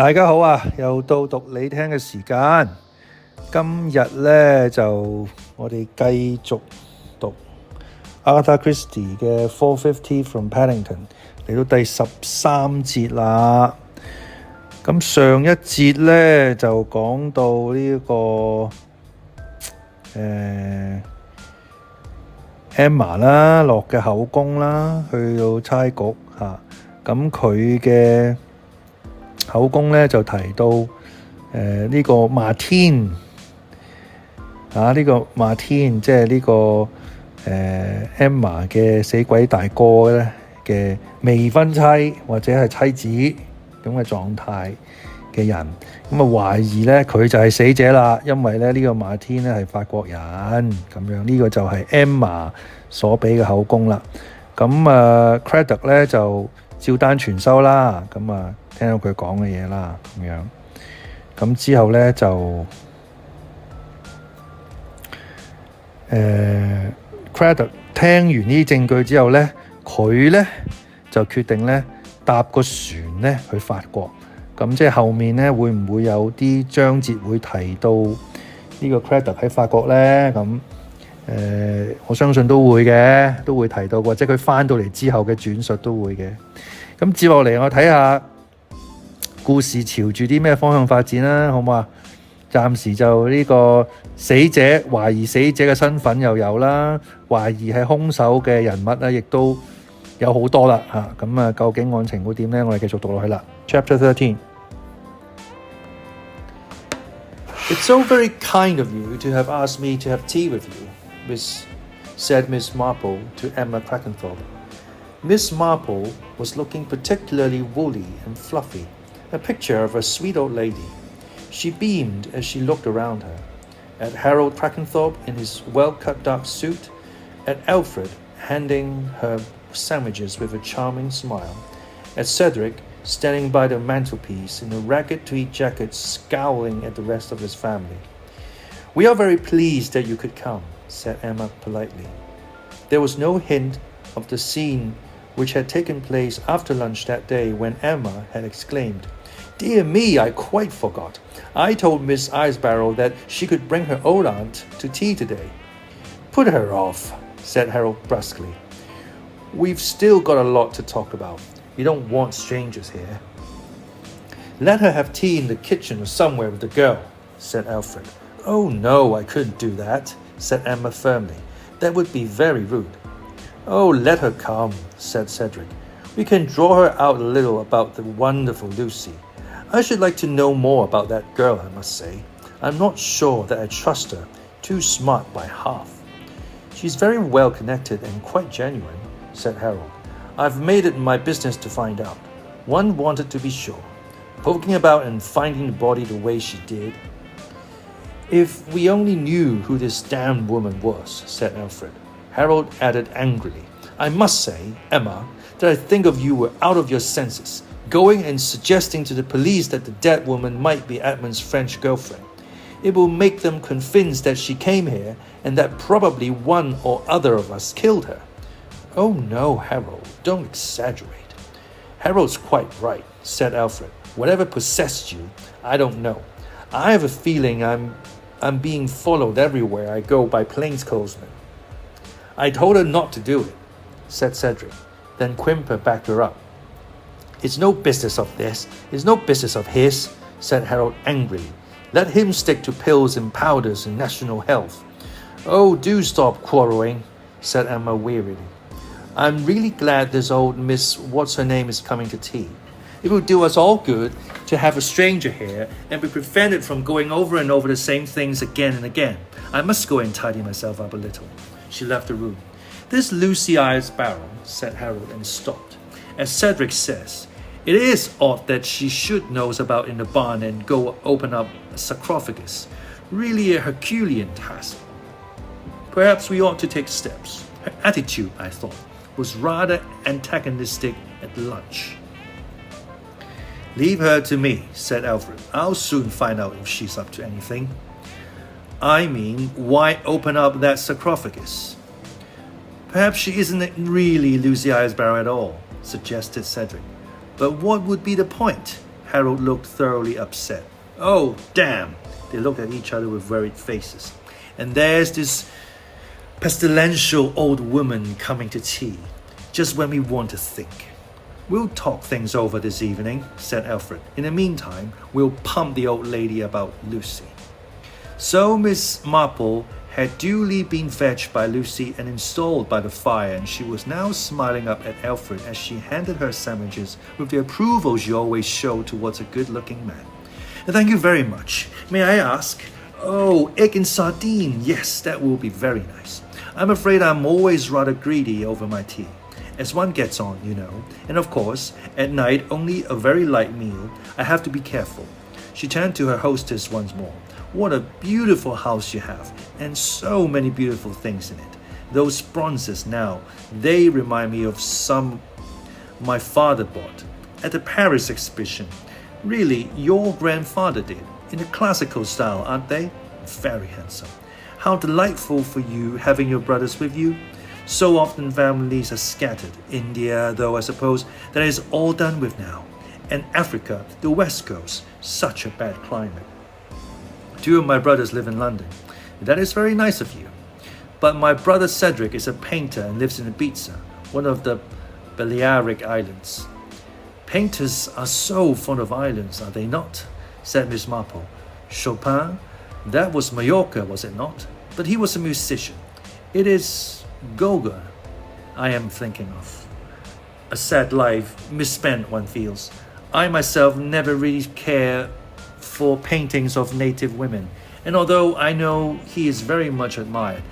大家好啊，又到讀你聽嘅時間。今日呢，就我哋繼續讀 A.Christie 嘅450 from Paddington 嚟到第13節啦。咁上一節呢，就講到呢個Emma 啦落嘅口供啦，去到差局嚇。咁佢嘅口供咧就提到呢個馬天呢個馬天即係呢個Emma 嘅死鬼大哥咧嘅未婚妻或者係妻子咁嘅狀態嘅人，咁懷疑咧佢就係死者啦，因為咧呢個馬天咧係法國人咁樣，呢個就係 Emma 所俾嘅口供啦。咁Credit 咧就照單全收啦，咁聽到佢講嘅嘢啦，咁樣，咁之後咧就Credit 聽完呢啲證據之後咧，佢咧就決定咧搭個船咧去法國，咁即係後面咧會唔會有啲章節會提到呢個 Credit 喺法國咧？咁我相信都會嘅，都會提到，或者佢翻到嚟之後嘅轉述都會嘅。咁接落嚟我睇下故事朝住啲咩方向發展啦，好唔好啊？暫時就呢個死者懷疑死者嘅身份又有啦，懷疑係兇手嘅人物咧，亦都有好多啦嚇。咁究竟案情會點呢？我哋繼續讀落去啦。Chapter 13. It's so very kind of you to have asked me to have tea with you, said Miss Marple to Emma Crackenthorpe.Miss Marple was looking particularly woolly and fluffy, a picture of a sweet old lady. She beamed as she looked around her, at Harold Crackenthorpe in his well-cut dark suit, at Alfred handing her sandwiches with a charming smile, at Cedric standing by the mantelpiece in a ragged tweed jacket scowling at the rest of his family. "We are very pleased that you could come," said Emma politely. There was no hint of the scene which had taken place after lunch that day when Emma had exclaimed, "Dear me, I quite forgot. I told Miss Icebarrow that she could bring her old aunt to tea today." "Put her off," said Harold brusquely. "We've still got a lot to talk about. You don't want strangers here." "Let her have tea in the kitchen or somewhere with the girl," said Alfred. "Oh no, I couldn't do that," said Emma firmly. "That would be very rude." "Oh, let her come," said Cedric. "We can draw her out a little about the wonderful Lucy. I should like to know more about that girl, I must say. I'm not sure that I trust her. Too smart by half." "She's very well connected and quite genuine," said Harold. "I've made it my business to find out. One wanted to be sure. Poking about and finding the body the way she did." "If we only knew who this damned woman was," said Alfred. Harold added angrily, "I must say, Emma, that I think of you were out of your senses, going and suggesting to the police that the dead woman might be Edmund's French girlfriend. It will make them convinced that she came here and that probably one or other of us killed her." "Oh no, Harold, don't exaggerate." "Harold's quite right," said Alfred. "Whatever possessed you, I don't know. I have a feeling I'm being followed everywhere I go by plainclothesmen." "I told her not to do it," said Cedric. Then Quimper backed her up. "It's no business of this. It's no business of his," said Harold angrily. "Let him stick to pills and powders and national health." "Oh, do stop quarrelling," said Emma wearily. "I'm really glad this old Miss What's-her-name is coming to tea. It will do us all good to have a stranger here and be prevented from going over and over the same things again and again. I must go and tidy myself up a little." She left the room. "This Lucy Icebarrow," said Harold, and stopped. "As Cedric says, it is odd that she should know about in the barn and go open up a sarcophagus. Really a Herculean task. Perhaps we ought to take steps. Her attitude, I thought, was rather antagonistic at lunch." "Leave her to me," said Alfred. "I'll soon find out if she's up to anything." "I mean, why open up that sarcophagus?" "Perhaps she isn't really Lucy Icebarrow at all," suggested Cedric. "But what would be the point?" Harold looked thoroughly upset. Oh, damn! They looked at each other with worried faces. And there's this pestilential old woman coming to tea, just when we want to think. We'll talk things over this evening, said Alfred. In the meantime, we'll pump the old lady about Lucy. So Miss Marple had duly been fetched by Lucy and installed by the fire, and she was now smiling up at Alfred as she handed her sandwiches with the approval she always showed towards a good-looking man. Thank you very much. May I ask? Oh, egg and sardine. Yes, that will be very nice. I'm afraid I'm always rather greedy over my tea, as one gets on, you know. And of course, at night, only a very light meal. I have to be careful. She turned to her hostess once more. What a beautiful house you have, and so many beautiful things in it. Those bronzes now, they remind me of some my father bought at the Paris exhibition. Really, your grandfather did, in the classical style, aren't they? Very handsome. How delightful for you having your brothers with you. So often families are scattered. India, though, I suppose, that is all done with now. And Africa, the West Coast, such a bad climate. 2 of my brothers live in London. That is very nice of you. But my brother Cedric is a painter and lives in Ibiza, one of the Balearic Islands. Painters are so fond of islands, are they not? Said Miss Marple. Chopin? That was Mallorca, was it not? But he was a musician. It is Gauguin I am thinking of. A sad life, misspent, one feels. I myself never really care for paintings of native women, and although I know he is very much admired,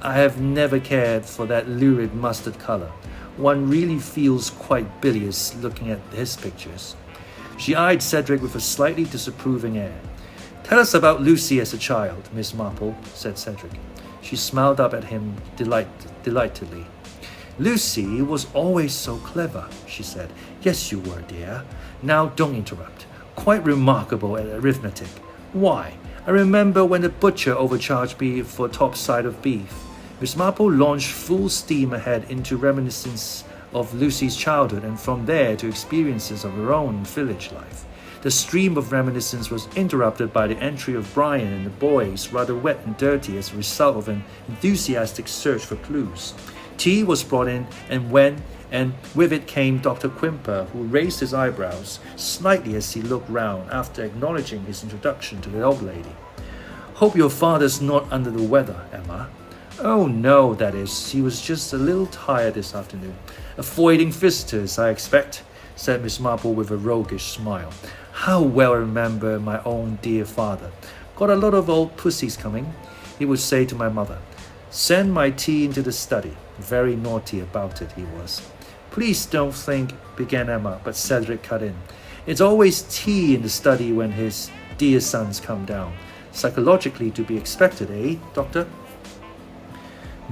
I have never cared for that lurid mustard color. One really feels quite bilious looking at his pictures. She eyed Cedric with a slightly disapproving air. Tell us about Lucy as a child, Miss Marple, said Cedric. She smiled up at him delightedly. Lucy was always so clever, she said. Yes, you were, dear. Now don't interrupt. Quite remarkable at arithmetic. Why? I remember when the butcher overcharged me for top side of beef. Miss Marple launched full steam ahead into reminiscence of Lucy's childhood, and from there to experiences of her own village life. The stream of reminiscence was interrupted by the entry of Brian and the boys, rather wet and dirty as a result of an enthusiastic search for clues. Tea was brought in, and with it came Dr. Quimper, who raised his eyebrows slightly as he looked round after acknowledging his introduction to the old lady. Hope your father's not under the weather, Emma. Oh no, that is, he was just a little tired this afternoon. Avoiding visitors, I expect, said Miss Marple with a roguish smile. How well I remember my own dear father. Got a lot of old pussies coming, he would say to my mother. Send my tea into the study. Very naughty about it, he was. Please don't think, began Emma, but Cedric cut in. It's always tea in the study when his dear sons come down. Psychologically to be expected, eh, Doctor?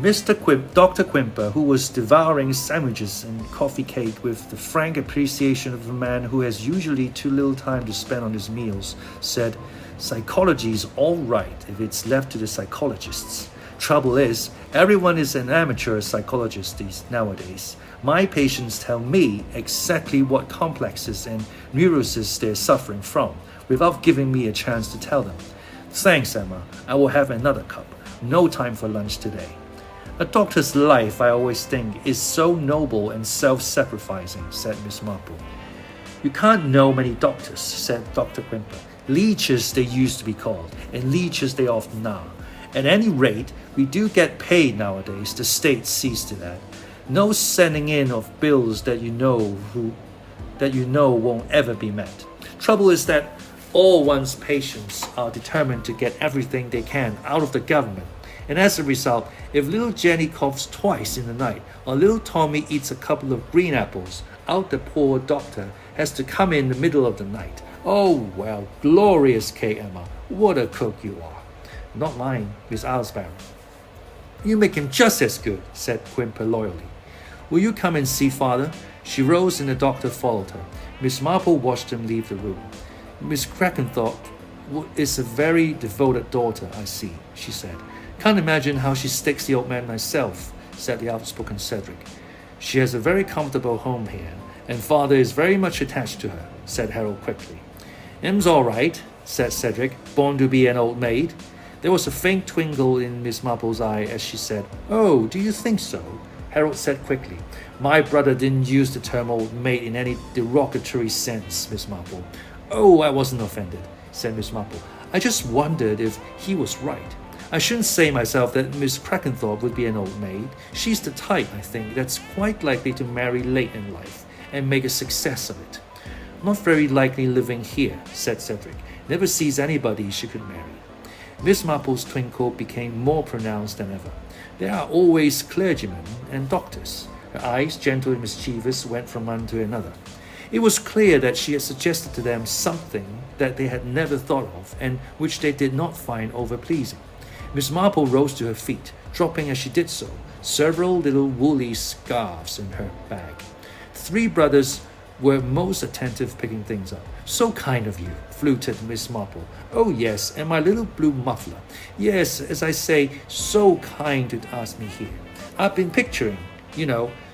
Dr. Quimper, who was devouring sandwiches and coffee cake with the frank appreciation of a man who has usually too little time to spend on his meals, said, Psychology's all right if it's left to the psychologists. Trouble is, everyone is an amateur psychologist nowadays. My patients tell me exactly what complexes and neuroses they're suffering from, without giving me a chance to tell them. Thanks, Emma. I will have another cup. No time for lunch today. A doctor's life, I always think, is so noble and self-sacrificing, said Miss Marple. You can't know many doctors, said Dr. Quimper. Leeches they used to be called, and leeches they often are. At any rate, we do get paid nowadays. The state sees to that. No sending in of bills that you know won't ever be met. Trouble is that all one's patients are determined to get everything they can out of the government. And as a result, if little Jenny coughs twice in the night, or little Tommy eats a couple of green apples, out the poor doctor has to come in the middle of the night. Oh, well, glorious cake, Emma. What a cook you are. Not mine, Miss Aylesbury. You make him just as good, said Quimper loyally. Will you come and see father? She rose and the doctor followed her. Miss Marple watched them leave the room. Miss Crackenthorpe is a very devoted daughter, I see, she said. Can't imagine how she sticks the old man myself, said the outspoken Cedric. She has a very comfortable home here, and father is very much attached to her, said Harold quickly. "Em's all right," said Cedric, born to be an old maid. There was a faint twinkle in Miss Marple's eye as she said, "Oh, do you think so?" Harold said quickly, "My brother didn't use the term old maid in any derogatory sense, Miss Marple." "Oh, I wasn't offended," said Miss Marple. "I just wondered if he was right. I shouldn't say myself that Miss Crackenthorpe would be an old maid. She's the type, I think, that's quite likely to marry late in life and make a success of it." "Not very likely living here," said Cedric. "Never sees anybody she could marry." Miss Marple's twinkle became more pronounced than ever. "There are always clergymen and doctors." Her eyes, gentle and mischievous, went from one to another. It was clear that she had suggested to them something that they had never thought of and which they did not find over-pleasing. Miss Marple rose to her feet, dropping as she did so several little woolly scarves in her bag. 3 brothers were most attentive picking things up. "So kind of you," fluted Miss Marple. "Oh yes, and my little blue muffler. Yes, as I say, so kind to ask me here. I've been picturing,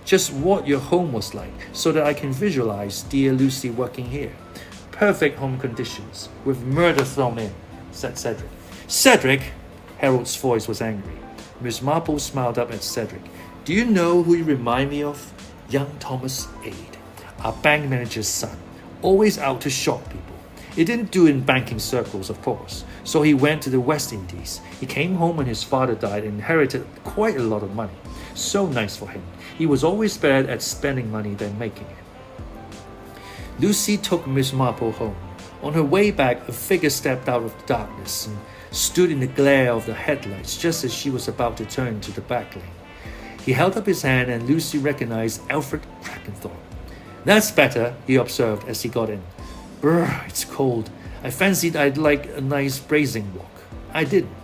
just what your home was like, so that I can visualize dear Lucy working here. Perfect home conditions, with murder thrown in," said Cedric. "Cedric!" Harold's voice was angry. Miss Marple smiled up at Cedric. "Do you know who you remind me of? Young Thomas Aid, our bank manager's son, always out to shock people. He didn't do in banking circles, of course, so he went to the West Indies. He came home when his father died and inherited quite a lot of money. So nice for him. He was always better at spending money than making it." Lucy took Miss Marple home. On her way back, a figure stepped out of the darkness and stood in the glare of the headlights just as she was about to turn to the back lane. He held up his hand and Lucy recognized Alfred Crackenthorpe. "That's better," he observed as he got in. "Brr, it's cold. I fancied I'd like a nice grazing walk. I didn't.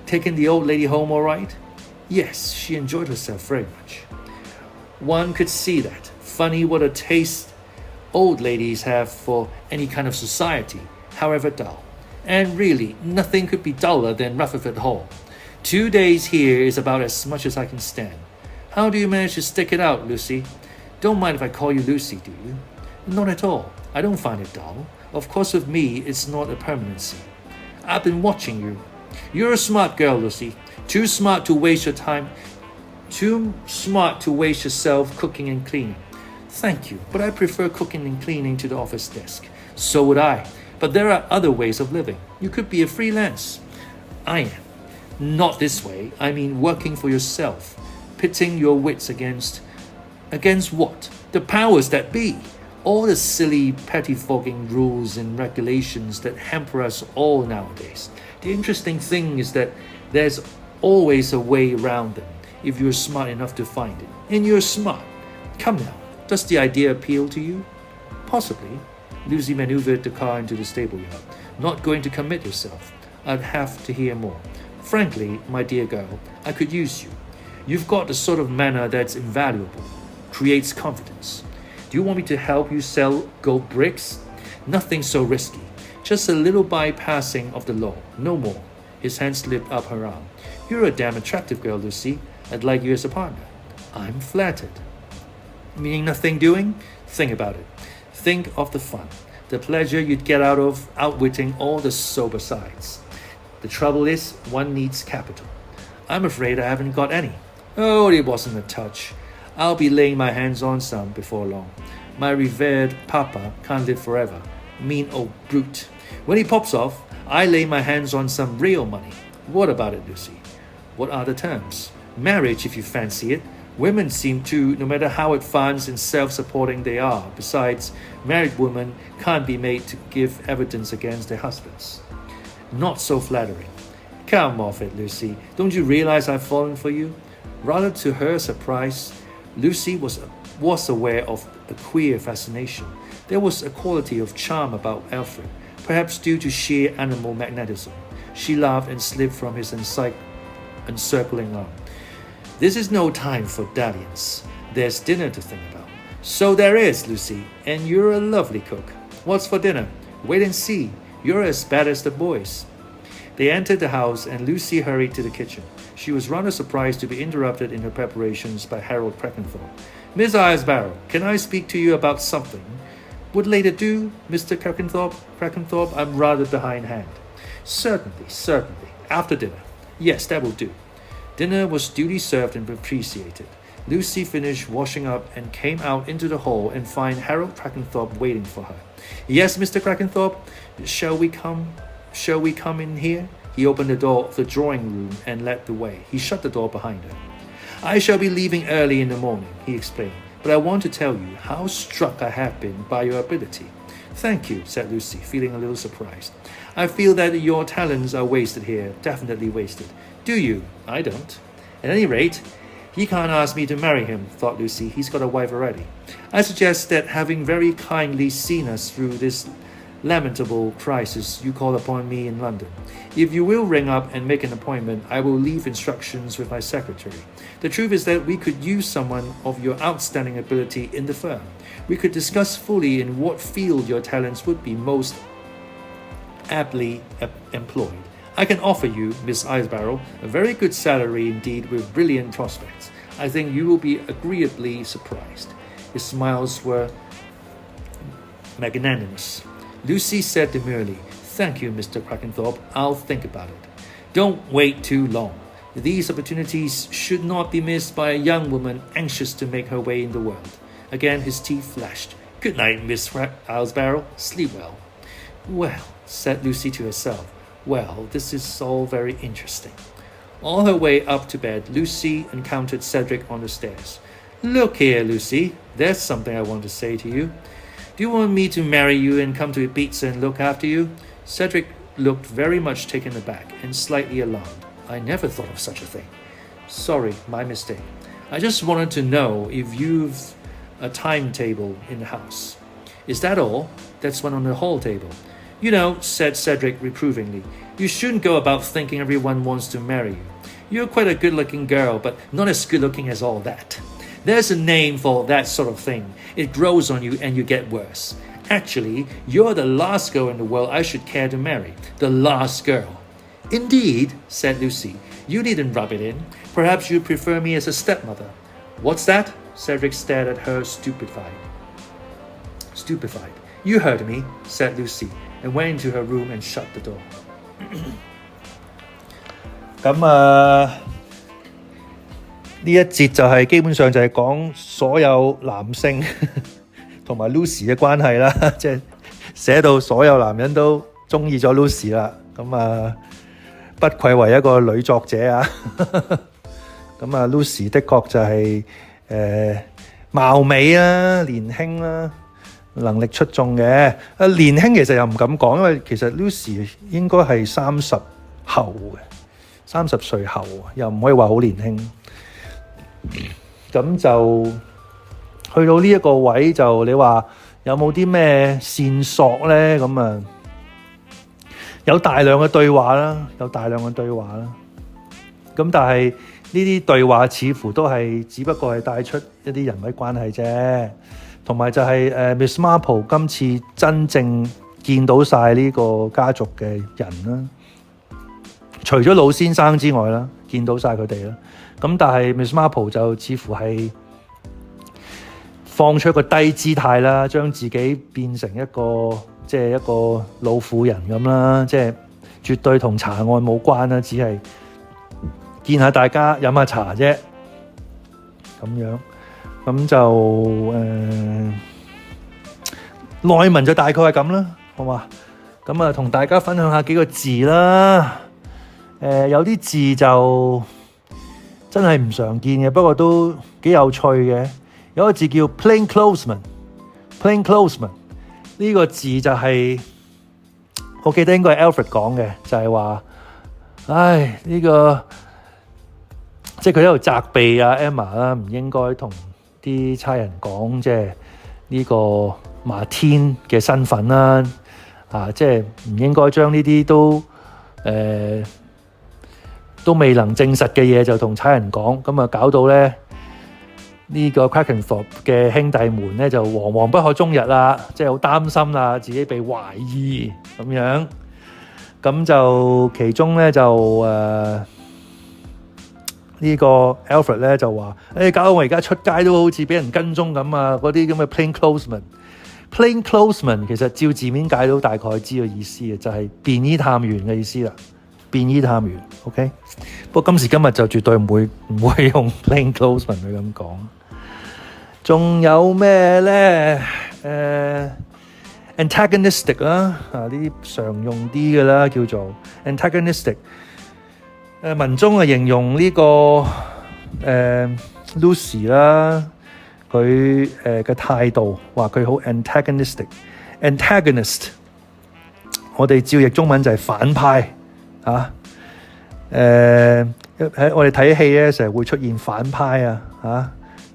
Taking the old lady home all right?" "Yes, she enjoyed herself very much." "One could see that. Funny what a taste old ladies have for any kind of society, however dull. And really, nothing could be duller than Rutherford Hall. 2 days here is about as much as I can stand. How do you manage to stick it out, Lucy? Don't mind if I call you Lucy, do you?" "Not at all. I don't find it dull. Of course with me, it's not a permanency. I've been watching you. You're a smart girl, Lucy. Too smart to waste your time. Too smart to waste yourself cooking and cleaning." "Thank you, but I prefer cooking and cleaning to the office desk." "So would I. But there are other ways of living. You could be a freelance." "I am. Not this way. I mean working for yourself. Pitting your wits against what? The powers that be. All the silly pettifogging rules and regulations that hamper us all nowadays. The interesting thing is that there's always a way around them if you're smart enough to find it. And you're smart. Come now, does the idea appeal to you?" "Possibly." Lucy maneuvered the car into the stable yard. "Not going to commit yourself. I'd have to hear more. Frankly, my dear girl, I could use you. You've got the sort of manner that's invaluable, creates confidence. Do you want me to help you sell gold bricks?" "Nothing so risky. Just a little bypassing of the law, no more." His hand slipped up her arm. "You're a damn attractive girl, Lucy. I'd like you as a partner." "I'm flattered." "Meaning nothing doing? Think about it. Think of the fun, the pleasure you'd get out of outwitting all the sober sides. The trouble is, one needs capital. I'm afraid I haven't got any." "Oh, it wasn't a touch. I'll be laying my hands on some before long. My revered papa can't live forever. Mean old brute. When he pops off, I lay my hands on some real money. What about it, Lucy?" "What are the terms?" "Marriage, if you fancy it. Women seem to, no matter how advanced and self-supporting they are. Besides, married women can't be made to give evidence against their husbands." "Not so flattering." "Come off it, Lucy. Don't you realize I've fallen for you?" Rather to her surprise, Lucy was aware of a queer fascination. There was a quality of charm about Alfred, perhaps due to sheer animal magnetism. She laughed and slipped from his encircling arm. "This is no time for dalliance. There's dinner to think about." "So there is, Lucy, and you're a lovely cook. What's for dinner? Wait and see. You're as bad as the boys." They entered the house and Lucy hurried to the kitchen. She was rather surprised to be interrupted in her preparations by Harold Crackenthorpe. "Miss Iresbarrow, can I speak to you about something?" Would later do, Mr. Crackenthorpe? I'm rather behindhand. Certainly. After dinner. Yes, that will do. Dinner was duly served and appreciated. Lucy finished washing up and came out into the hall and find Harold Crackenthorpe waiting for her. Yes, Mr. Crackenthorpe, shall we come in here? He opened the door of the drawing room and led the way. He shut the door behind her. I shall be leaving early in the morning, he explained, but I want to tell you how struck I have been by your ability. Thank you, said Lucy, feeling a little surprised. I feel that your talents are wasted here, definitely wasted. Do you? I don't. At any rate, he can't ask me to marry him, thought Lucy. He's got a wife already. I suggest that having very kindly seen us through this lamentable crisis, you call upon me in London. If you will ring up and make an appointment, I will leave instructions with my secretary. The truth is that we could use someone of your outstanding ability in the firm. We could discuss fully in what field your talents would be most aptly employed. I can offer you, Miss Icebarrow, a very good salary indeed with brilliant prospects. I think you will be agreeably surprised. His smiles were magnanimous. Lucy said demurely, Thank you, Mr. Crackenthorpe. I'll think about it. Don't wait too long. These opportunities should not be missed by a young woman anxious to make her way in the world. Again his teeth flashed. Good night, Miss Icebarrow. Sleep well. Well, said Lucy to herself. Well, this is all very interesting. On her way up to bed, Lucy encountered Cedric on the stairs. Look here, Lucy, there's something I want to say to you. Do you want me to marry you and come to Ibiza and look after you? Cedric looked very much taken aback and slightly alarmed. I never thought of such a thing. Sorry, my mistake. I just wanted to know if you've a timetable in the house. Is that all? That's one on the hall table. You know, said Cedric reprovingly, you shouldn't go about thinking everyone wants to marry you. You're quite a good-looking girl, but not as good-looking as all that. There's a name for that sort of thing. It grows on you and you get worse. Actually, you're the last girl in the world I should care to marry. The last girl. Indeed, said Lucy. You needn't rub it in. Perhaps you'd prefer me as a stepmother. What's that? Cedric stared at her stupefied. You heard me, said Lucy, and went into her room and shut the door. 咁呢一節就係基本上就係講所有男性同埋 Lucy 嘅關係啦，即係寫到所有男人都中意咗 Lucy 啦。不愧為一個女作者啊。Lucy 的確就係貌美啦、年輕啦、能力出眾嘅。年輕其實又唔敢講，因為其實 Lucy 應該係30後嘅，30歲後，又唔可以話好年輕。咁就去到呢一個位，就你話有冇啲咩線索呢？有大量嘅對話啦，咁但係呢啲對話似乎都係只不過係帶出一啲人物關係啫，同埋就係Miss Marple 今次真正見到晒呢個家族嘅人啦，除咗老先生之外啦，見到晒佢哋啦。咁但係 Miss Marple 就似乎係放出一個低姿態啦，將自己變成一個老婦人咁啦，即係絕對同查案冇關啦，只係見下大家飲下茶啫，咁樣。咁就內文就大概係咁啦，好嘛？咁同大家分享下幾個字啦。有啲字就真係唔常見嘅，不過都幾有趣嘅。有個字叫 plainclothesman 呢個字就係、我記得應該係 Alfred 講嘅，就係話，呢個即係佢喺度責備啊 Emma 啦，唔應該同啲差人講即係呢個馬天嘅身份啦，即係唔應該將呢啲都未能證實嘅嘢就同差人講，咁搞到咧呢個 Crackenthorpe 嘅兄弟們咧就惶惶不可終日啦，即係好擔心啦，自己被懷疑咁樣。咁就其中咧就呢個 Alfred 咧就話：搞到我而家出街都好似俾人跟蹤咁啊！嗰啲咁嘅 plainclothesman， plainclothesman 其實照字面解到大概知個意思嘅，就係便衣探員嘅意思啦。便衣探員 ，OK。不過今時今日就絕對唔會用 plainclothesman 去咁講。仲有咩咧？antagonistic 啦，呢啲常用啲嘅啦，叫做 antagonistic。文中形容呢個Lucy 啦，佢嘅態度話佢好 antagonist。我哋照譯中文就係反派啊。喺我哋睇戲咧，成日會出現反派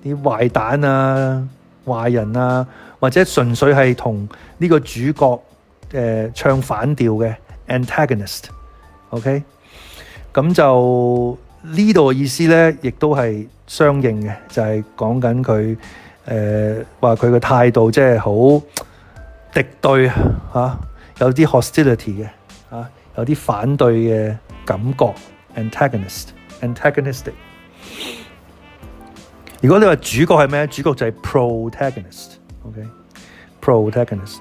啲壞蛋啊、壞人啊，或者純粹係同呢個主角唱反調嘅 antagonist。OK， 咁就呢度嘅意思咧，亦都係相應嘅，就係講緊佢話佢嘅態度即係好敵對有啲 hostility 嘅有啲反對嘅感覺 antagonistic。如果你話主角係咩？主角就係 protagonist。OK，protagonist。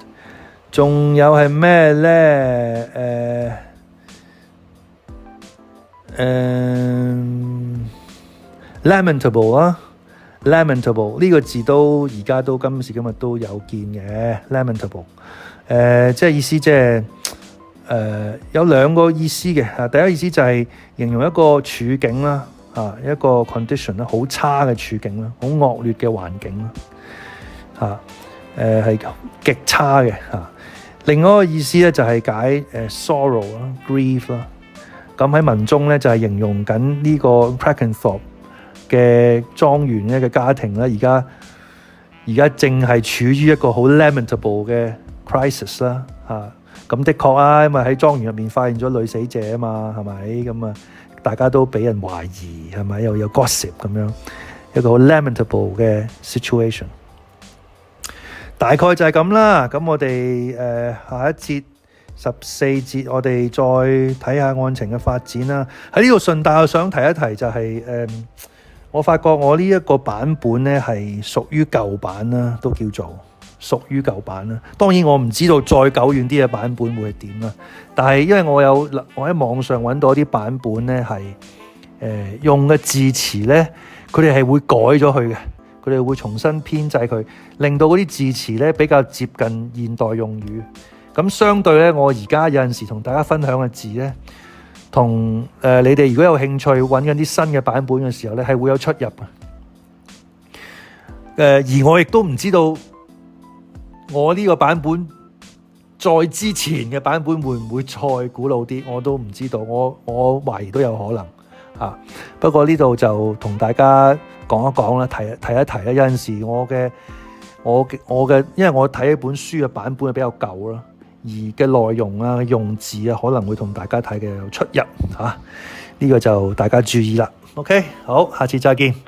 仲有係咩咧？lamentable 啦 ，lamentable 呢個字都而家都今時今日都有見嘅 lamentable。即係意思即係有兩個意思嘅。第一個意思就係形容一個處境啦。一個 condition 啦，好差嘅處境啦，好惡劣嘅環境啦，係極差嘅。另外一個意思咧就係解sorrow 啦 ，grief 啦。咁喺文中咧就係形容緊呢個 Paddington 嘅莊園咧嘅家庭咧，而家正係處於一個好 lamentable 嘅 crisis 啦。咁的確因為喺莊園入面發現咗女死者啊嘛，係咪咁啊？大家都俾人懷疑係咪？又有 gossip 咁樣，一個好 lamentable 嘅 situation。大概就係咁啦。咁我哋下一節14節，我哋再睇下案情嘅發展啦。喺呢度順帶我想提一提就係我發覺我呢一個版本咧係屬於舊版啦，都叫做屬於舊版啦。當然我唔知道再久遠啲嘅版本會係點啦。但係因為我喺網上揾到一啲版本咧係用嘅字詞咧，佢哋係會改咗佢嘅，佢哋會重新編製佢，令到嗰啲字詞咧比較接近現代用語。咁相對咧，我而家有陣時同大家分享嘅字咧，同你哋如果有興趣揾緊啲新嘅版本嘅時候咧，係會有出入嘅。而我亦都唔知道我呢個版本再之前嘅版本會唔會再古老啲，我都唔知道。我懷疑都有可能。不過呢度就同大家講一講啦，提一提啦。有陣時我嘅，因為我睇一本書嘅版本係比較舊啦，而嘅內容啊、用字啊，可能會同大家睇嘅有出入。呢個就大家注意啦。OK，好，下次再見。